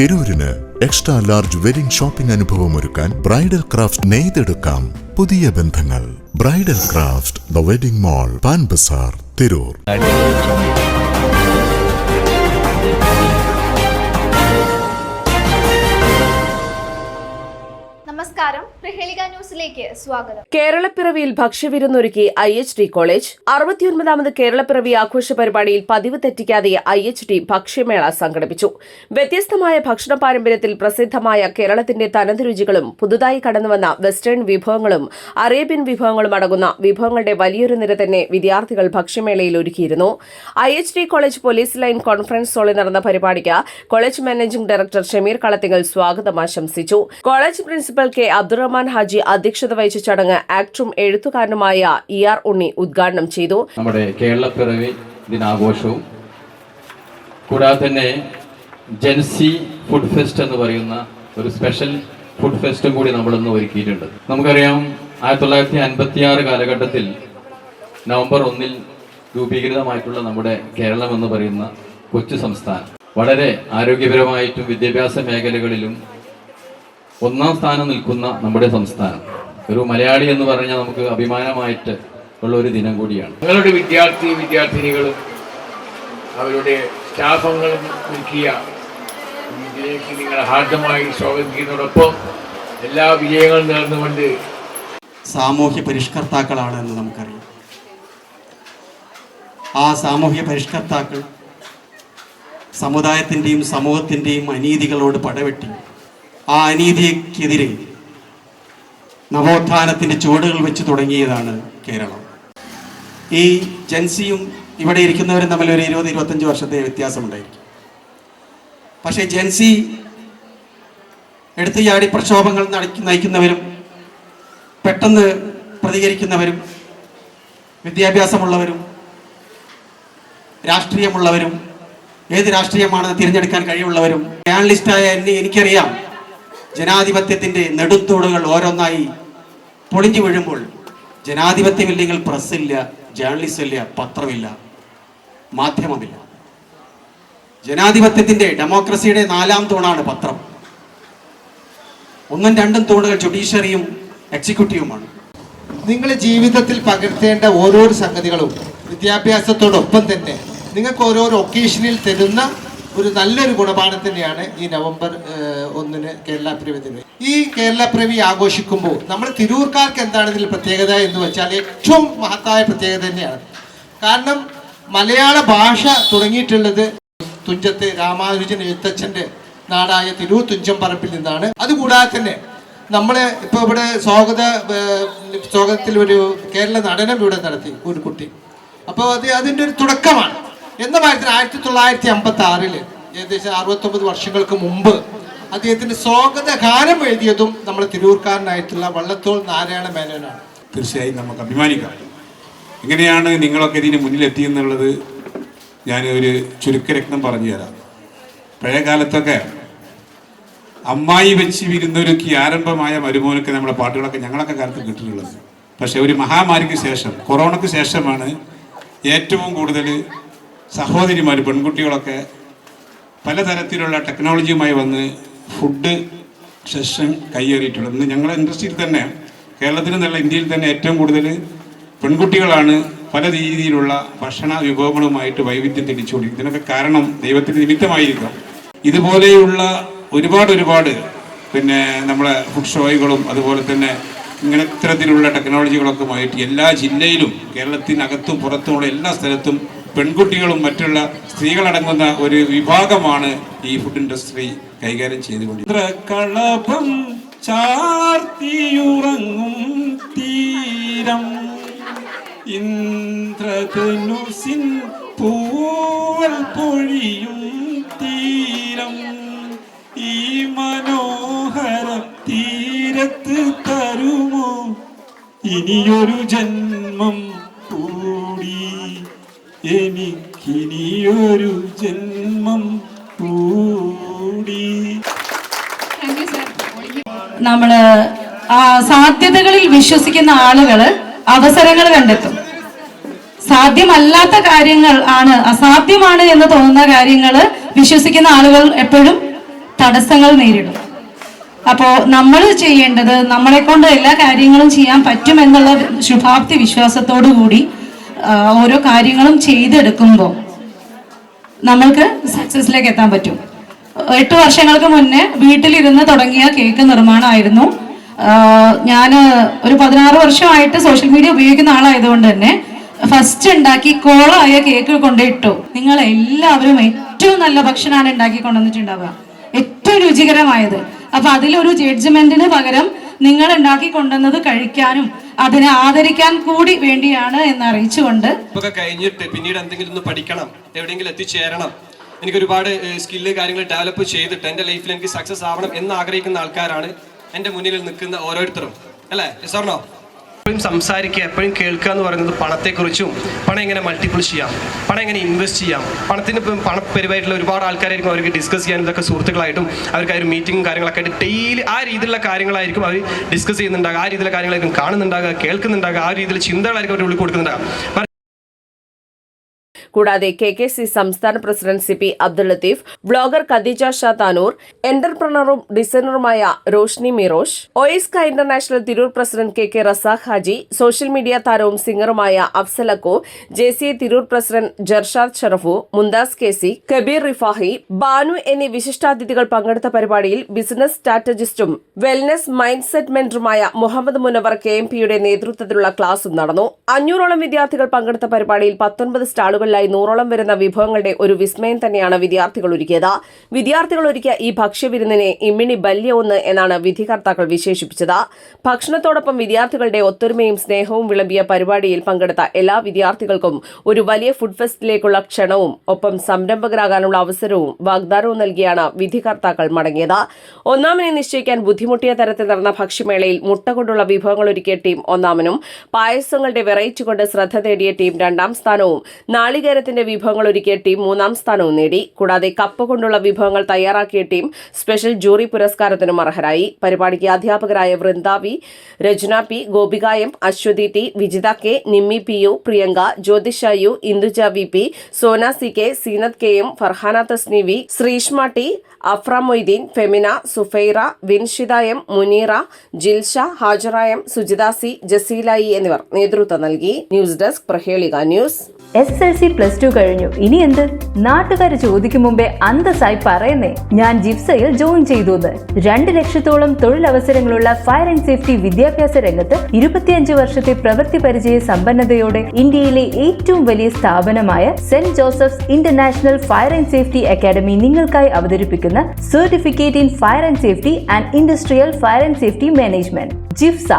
തിരൂരിന് extra large wedding shopping അനുഭവം ഒരുക്കാൻ bridal craft നെയ്തെടുക്കാം പുതിയ ബന്ധങ്ങൾ. Bridal craft the wedding mall, Pan Bazaar, Tirur. നമസ്കാരം, പ്രഹേളിക ന്യൂസിലേക്ക് സ്വാഗതം. കേരളപ്പിറവിയിൽ ഭക്ഷ്യവിരുന്നൊരുക്കി IHT കോളേജ്. 69ാമത് കേരളപ്പിറവി ആഘോഷ പരിപാടിയിൽ പതിവ് തെറ്റിക്കാതെ IHT ഭക്ഷ്യമേള സംഘടിപ്പിച്ചു. വ്യത്യസ്തമായ ഭക്ഷണ പാരമ്പര്യത്തിൽ പ്രസിദ്ധമായ കേരളത്തിന്റെ തനത് രുചികളും പുതുതായി കടന്നുവന്ന വെസ്റ്റേൺ വിഭവങ്ങളും അറേബ്യൻ വിഭവങ്ങളും അടങ്ങുന്ന വിഭവങ്ങളുടെ വലിയൊരു നിര തന്നെ വിദ്യാർത്ഥികൾ ഭക്ഷ്യമേളയിൽ ഒരുക്കിയിരുന്നു. IHT college police line conference ഹാളിൽ നടന്ന പരിപാടിക്ക് college managing director Shameer Kalathingal സ്വാഗതം ആശംസിച്ചു. College principal K Abdurahman Haji അധ്യക്ഷത വഹിച്ച ചടങ്ങ് ആക്ടറും എഴുത്തുകാരനുമായ ER ഉണ്ണി ഉദ്ഘാടനം ചെയ്തു. നമ്മുടെ കേരളപ്പിറവി ദിനാഘോഷവും കൂടാതെ തന്നെ ജെൻസി ഫുഡ് ഫെസ്റ്റ് എന്ന് പറയുന്ന ഒരു സ്പെഷ്യൽ ഫുഡ് ഫെസ്റ്റും കൂടി നമ്മളിന്ന് ഒരുക്കിയിട്ടുണ്ട്. നമുക്കറിയാം, 1956 കാലഘട്ടത്തിൽ നവംബർ 1 രൂപീകൃതമായിട്ടുള്ള നമ്മുടെ കേരളം എന്ന് പറയുന്ന കൊച്ചു സംസ്ഥാനം വളരെ ആരോഗ്യപരമായിട്ടും വിദ്യാഭ്യാസ മേഖലകളിലും 1ാം സ്ഥാനം നിൽക്കുന്ന നമ്മുടെ സംസ്ഥാനം. ഒരു മലയാളി എന്ന് പറഞ്ഞാൽ നമുക്ക് അഭിമാനമായിട്ട് ഉള്ള ഒരു ദിനം കൂടിയാണ്. നിങ്ങളുടെ വിദ്യാർത്ഥിനികളും അവരുടെ സ്റ്റാഫുകളും ഒരുക്കിയ ഇതിലേക്ക് നിങ്ങളെ ഹാർദമായി സ്വാഗതം ചെയ്യുന്നതോടൊപ്പം എല്ലാ വിജയങ്ങളും നേർന്നുകൊണ്ട് സാമൂഹ്യ പരിഷ്കർത്താക്കളാണ് എന്ന് നമുക്കറിയാം. ആ സാമൂഹ്യ പരിഷ്കർത്താക്കൾ സമുദായത്തിൻ്റെയും സമൂഹത്തിൻ്റെയും അനീതികളോട് പടവെട്ടി ആ അനീതിക്കെതിരെ നവോത്ഥാനത്തിൻ്റെ ചുവടുകൾ വെച്ച് തുടങ്ങിയതാണ് കേരളം. ഈ ജെൻസിയും ഇവിടെ ഇരിക്കുന്നവരും തമ്മിൽ ഒരു 20-25 വർഷത്തെ വ്യത്യാസമുണ്ടായിരിക്കും. പക്ഷേ ജെൻസി എടുത്തു ചാടി പ്രക്ഷോഭങ്ങൾ നയിക്കുന്നവരും പെട്ടെന്ന് പ്രതികരിക്കുന്നവരും വിദ്യാഭ്യാസമുള്ളവരും രാഷ്ട്രീയമുള്ളവരും ഏത് രാഷ്ട്രീയമാണെന്ന് തിരഞ്ഞെടുക്കാൻ കഴിവുള്ളവരും ജേർണലിസ്റ്റായ എനിക്കറിയാം, ജനാധിപത്യത്തിൻ്റെ നെടുന്തൂടുകൾ ഓരോന്നായി പൊളിഞ്ഞു വീഴുമ്പോൾ ജനാധിപത്യമില്ലെങ്കിൽ പ്രസ്സില്ല, ജേർണലിസ്റ്റ് ഇല്ല, പത്രമില്ല, മാധ്യമമില്ല. ജനാധിപത്യത്തിൻ്റെ ഡെമോക്രസിയുടെ 4ാം തൂണാണ് പത്രം. 1ഉം 2ഉം തൂണുകൾ ജുഡീഷ്യറിയും എക്സിക്യൂട്ടീവുമാണ്. നിങ്ങളുടെ ജീവിതത്തിൽ പകർത്തേണ്ട ഓരോരോ സംഗതികളും വിദ്യാഭ്യാസത്തോടൊപ്പം തന്നെ നിങ്ങൾക്ക് ഓരോരോ ഒക്കേഷനിൽ തരുന്ന ഒരു നല്ലൊരു ഗുണപാഠം തന്നെയാണ് ഈ നവംബർ 1 കേരളപ്പിറവി ദിനം. ഈ കേരളപ്പിറവി ആഘോഷിക്കുമ്പോൾ നമ്മൾ തിരൂർക്കാർക്ക് എന്താണ് ഇതിൽ പ്രത്യേകത എന്ന് വെച്ചാൽ ഏറ്റവും മഹത്തായ പ്രത്യേകത തന്നെയാണ്. കാരണം മലയാള ഭാഷ തുടങ്ങിയിട്ടുള്ളത് തുഞ്ചത്ത് രാമാനുജൻ എഴുത്തച്ഛൻ്റെ നാടായ തിരൂർ തുഞ്ചംപറമ്പിൽ നിന്നാണ്. അതുകൂടാതെ തന്നെ നമ്മൾ ഇപ്പോൾ ഇവിടെ സ്വാഗതത്തിൽ ഒരു കേരള നടനം ഇവിടെ നടത്തി ഒരു കുട്ടി. അപ്പോൾ അതിൻ്റെ ഒരു തുടക്കമാണ്. എന്ന കാര്യത്തിൽ 1956 ഏകദേശം 69 വർഷങ്ങൾക്ക് മുമ്പ് അദ്ദേഹത്തിന്റെ സ്വാഗത ഗാനം എഴുതിയതും നമ്മൾ തിരൂർക്കാരനായിട്ടുള്ള വള്ളത്തോൾ നാരായണ മേനോനാണ്. തീർച്ചയായും നമുക്ക് അഭിമാനിക്കാം. എങ്ങനെയാണ് നിങ്ങളൊക്കെ ഇതിന് മുന്നിലെത്തിയെന്നുള്ളത് ഞാൻ ഒരു ചുരുക്കരത്നം പറഞ്ഞു തരാം. പഴയ കാലത്തൊക്കെ അമ്മായി വെച്ച് വിരുന്നൊരുക്കി ആരംഭമായ മരുമോനൊക്കെ നമ്മളെ പാട്ടുകളൊക്കെ ഞങ്ങളൊക്കെ കാലത്ത് കിട്ടിയിട്ടുള്ളത്. പക്ഷെ ഒരു മഹാമാരിക്ക് ശേഷം, കൊറോണയ്ക്ക് ശേഷമാണ് ഏറ്റവും കൂടുതൽ സഹോദരിമാർ, പെൺകുട്ടികളൊക്കെ പലതരത്തിലുള്ള ടെക്നോളജിയുമായി വന്ന് ഫുഡ് സെഷൻ കയ്യേറിയിട്ടുള്ളത്. ഇന്ന് ഞങ്ങളുടെ ഇൻഡസ്ട്രിയിൽ തന്നെ, കേരളത്തിൽ നിന്നല്ല ഇന്ത്യയിൽ തന്നെ ഏറ്റവും കൂടുതൽ പെൺകുട്ടികളാണ് പല രീതിയിലുള്ള ഭക്ഷണ വിഭവങ്ങളുമായിട്ട് വൈവിധ്യം തെളിച്ചുകൊണ്ടിരിക്കുന്നത്. ഇതിനൊക്കെ കാരണം ദൈവത്തിൻ്റെ നിമിത്തമായിരിക്കാം. ഇതുപോലെയുള്ള ഒരുപാട് നമ്മളെ ഫുഡ് ഷോകളും അതുപോലെ തന്നെ ഇങ്ങനെ ഇത്തരത്തിലുള്ള ടെക്നോളജികളൊക്കെ എല്ലാ ജില്ലയിലും കേരളത്തിനകത്തും പുറത്തുമുള്ള എല്ലാ സ്ഥലത്തും പെൺകുട്ടികളും മറ്റുള്ള സ്ത്രീകളടങ്ങുന്ന ഒരു വിഭാഗമാണ് ഈ ഫുഡ് ഇൻഡസ്ട്രി കൈകാര്യം ചെയ്തുകൊണ്ടിരിക്കുന്നത്. കളഭം ചാർത്തിയുറങ്ങും തീരം, ഇന്ദ്രധനുസിൻ പൂവൽ പൊഴിയും തീരം, ഈ മനോഹര തീരത്ത് തരുമോ ഇനിയൊരു ജന്മം കൂടി, എനിക്കിനിയൊരു ജന്മം കൂടി. നമ്മള് സാധ്യതകളിൽ വിശ്വസിക്കുന്ന ആളുകള് അവസരങ്ങൾ കണ്ടെത്തും. സാധ്യമല്ലാത്ത കാര്യങ്ങൾ ആണ്, അസാധ്യമാണ് എന്ന് തോന്നുന്ന കാര്യങ്ങൾ വിശ്വസിക്കുന്ന ആളുകൾ എപ്പോഴും തടസ്സങ്ങൾ നേരിടും. അപ്പോൾ നമ്മൾ ചെയ്യേണ്ടത് നമ്മളെ കൊണ്ട് എല്ലാ കാര്യങ്ങളും ചെയ്യാൻ പറ്റുമെന്നുള്ള ശുഭാപ്തി വിശ്വാസത്തോടു കൂടി ഓരോ കാര്യങ്ങളും ചെയ്തെടുക്കുമ്പോൾ നമ്മൾക്ക് സക്സസിലേക്ക് എത്താൻ പറ്റും. 8 വർഷങ്ങൾക്ക് മുന്നേ വീട്ടിലിരുന്ന് തുടങ്ങിയ കേക്ക് നിർമ്മാണമായിരുന്നു. ഞാൻ ഒരു 16 വർഷമായിട്ട് സോഷ്യൽ മീഡിയ ഉപയോഗിക്കുന്ന ആളായതുകൊണ്ട് തന്നെ ഫസ്റ്റ് ഉണ്ടാക്കി കോളായ കേക്ക് കൊണ്ടിട്ടു. നിങ്ങൾ എല്ലാവരും ഏറ്റവും നല്ല ഭക്ഷണമാണ് ഉണ്ടാക്കി കൊണ്ടുവന്നിട്ടുണ്ടാവുക, ഏറ്റവും രുചികരമായത്. അപ്പൊ അതിലൊരു ജഡ്ജ്മെന്റിന് പകരം നിങ്ങൾ ഉണ്ടാക്കി കൊണ്ടുവന്നത് കഴിക്കാനും അതിനെ ആദരിക്കാൻ കൂടി വേണ്ടിയാണ് എന്ന് അറിയിച്ചുകൊണ്ട് ഇതൊക്കെ കഴിഞ്ഞിട്ട് പിന്നീട് എന്തെങ്കിലും ഒന്ന് പഠിക്കണം, എവിടെയെങ്കിലും എത്തിച്ചേരണം, എനിക്ക് ഒരുപാട് സ്കില്ല് കാര്യങ്ങൾ ഡെവലപ്പ് ചെയ്തിട്ട് എൻ്റെ ലൈഫിൽ എനിക്ക് സക്സസ് ആവണം എന്ന് ആഗ്രഹിക്കുന്ന ആൾക്കാരാണ് എൻ്റെ മുന്നിൽ നിൽക്കുന്ന ഓരോരുത്തരും, അല്ലേ? സാറിനോ എപ്പോഴും സംസാരിക്കുക, എപ്പോഴും കേൾക്കുക എന്ന് പറയുന്നത് പണത്തെക്കുറിച്ചും പണം എങ്ങനെ മൾട്ടിപ്പിൾ ചെയ്യാം, പണം എങ്ങനെ ഇൻവെസ്റ്റ് ചെയ്യാം, പണത്തിന് പണപരിപാടിയുള്ള ഒരുപാട് ആൾക്കാരായിരിക്കും അവർക്ക് ഡിസ്കസ് ചെയ്യാൻ, ഇതൊക്കെ സുഹൃത്തുക്കളായിട്ടും അവർക്ക് ഒരു മീറ്റിംഗും കാര്യങ്ങളൊക്കെ ആയിട്ട് ഡെയിലി ആ രീതിയിലുള്ള കാര്യങ്ങളായിരിക്കും അവർ ഡിസ്കസ് ചെയ്യുന്നുണ്ടാകുക, ആ രീതിയിലുള്ള കാര്യങ്ങളായിരിക്കും കാണുന്നുണ്ടാകുക, കേൾക്കുന്നുണ്ടാകുക, ആ രീതിയിൽ ചിന്തകളായിരിക്കും അവർ ഉള്ളിൽ കൊടുക്കുന്നുണ്ടാകുക. കൂടാതെ KKC സംസ്ഥാന president CP Abdul Latheef, blogger Khadeeja Sha Tanur, എന്റർപ്രണറും ഡിസൈനറുമായ Roshni Mirosh, OISCA international Tirur president KK Razak Haji, social media താരവും സിംഗറുമായ Afsal Akku, JCA Tirur president Jarshad Sharafu, Mumtaz KC, Kabeer Rifahi, Banu എന്നീ വിശിഷ്ടാതിഥികൾ പങ്കെടുത്ത പരിപാടിയിൽ ബിസിനസ് സ്ട്രാറ്റജിസ്റ്റും വെൽനസ് മൈൻഡ് സെറ്റ് മെന്ററുമായ മുഹമ്മദ് മുനവർ KMPയുടെ നേതൃത്വത്തിലുള്ള ക്ലാസും നടന്നു. 500ഓളം വിദ്യാർത്ഥികൾ പങ്കെടുത്ത പരിപാടിയിൽ 19 സ്റ്റാളുകളിലായി 100ഓളം വരുന്ന വിഭവങ്ങളുടെ ഒരു വിസ്മയം തന്നെയാണ് വിദ്യാർത്ഥികൾ ഒരുക്കിയത്. വിദ്യാർത്ഥികൾ ഒരുക്കിയ ഈ ഭക്ഷ്യവിരുന്നിനെ ഇമ്മിണി ബല്യ ഒന്ന് എന്നാണ് വിധികർത്താക്കൾ വിശേഷിപ്പിച്ചത്. ഭക്ഷണത്തോടൊപ്പം വിദ്യാർത്ഥികളുടെ ഒത്തൊരുമയും സ്നേഹവും വിളമ്പിയ പരിപാടിയിൽ പങ്കെടുത്ത എല്ലാ വിദ്യാർത്ഥികൾക്കും ഒരു വലിയ ഫുഡ് ഫെസ്റ്റിലേക്കുള്ള ക്ഷണവും ഒപ്പം സംരംഭകരാകാനുള്ള അവസരവും വാഗ്ദാനവും നൽകിയാണ് വിധികർത്താക്കൾ മടങ്ങിയത്. ഒന്നാമനെ നിശ്ചയിക്കാൻ ബുദ്ധിമുട്ടിയ തരത്തിൽ നടന്ന ഭക്ഷ്യമേളയിൽ മുട്ട കൊണ്ടുള്ള വിഭവങ്ങൾ ഒരുക്കിയ ടീം ഒന്നാമനും, പായസങ്ങളുടെ വെറൈറ്റി കൊണ്ട് ശ്രദ്ധ നേടിയ ടീം 2ാം സ്ഥാനവും, നാളികേരത്തിന്റെ വിഭവങ്ങൾ ഒരുക്കിയ ടീം 3ാം സ്ഥാനവും നേടി. കൂടാതെ കപ്പ കൊണ്ടുള്ള വിഭവങ്ങൾ തയ്യാറാക്കിയ ടീം സ്പെഷ്യൽ ജൂറി പുരസ്കാരത്തിനും അർഹരായി. പരിപാടിക്ക് അധ്യാപകരായ Vrinda V, Rachana P, Gopika M, Aswathy T, Vijitha K, Nimmi PU, Priyanka, Jyothisha U, Induja VP, Sona CK, Seenath KM, Farhana Tasni V, Sreeshma T, Afra Moideen, Femina, Sufaira, Vinshitha M, Muneera, Jilsha, Hajara M, Sujitha C, Jaseela E എന്നിവർ നേതൃത്വം നൽകി. ന്യൂസ് ഡെസ്ക് പ്രഹേളിക ന്യൂസ്. SSLC+2 കഴിഞ്ഞു, ഇനി എന്ത്? നാട്ടുകാർ ചോദിക്കും മുമ്പേ അന്തസ്സായി പറയുന്നേ, ഞാൻ ജിഫ്സയിൽ ജോയിൻ ചെയ്തു. 2 ലക്ഷത്തോളം തൊഴിലവസരങ്ങളുള്ള ഫയർ ആൻഡ് സേഫ്റ്റി വിദ്യാഭ്യാസ രംഗത്ത് 25 വർഷത്തെ പ്രവൃത്തി പരിചയ സമ്പന്നതയോടെ ഇന്ത്യയിലെ ഏറ്റവും വലിയ സ്ഥാപനമായ Saint Joseph's International Fire and Safety Academy നിങ്ങൾക്കായി അവതരിപ്പിക്കുന്ന certificate in fire and safety and industrial fire and safety management ജിഫ്സ.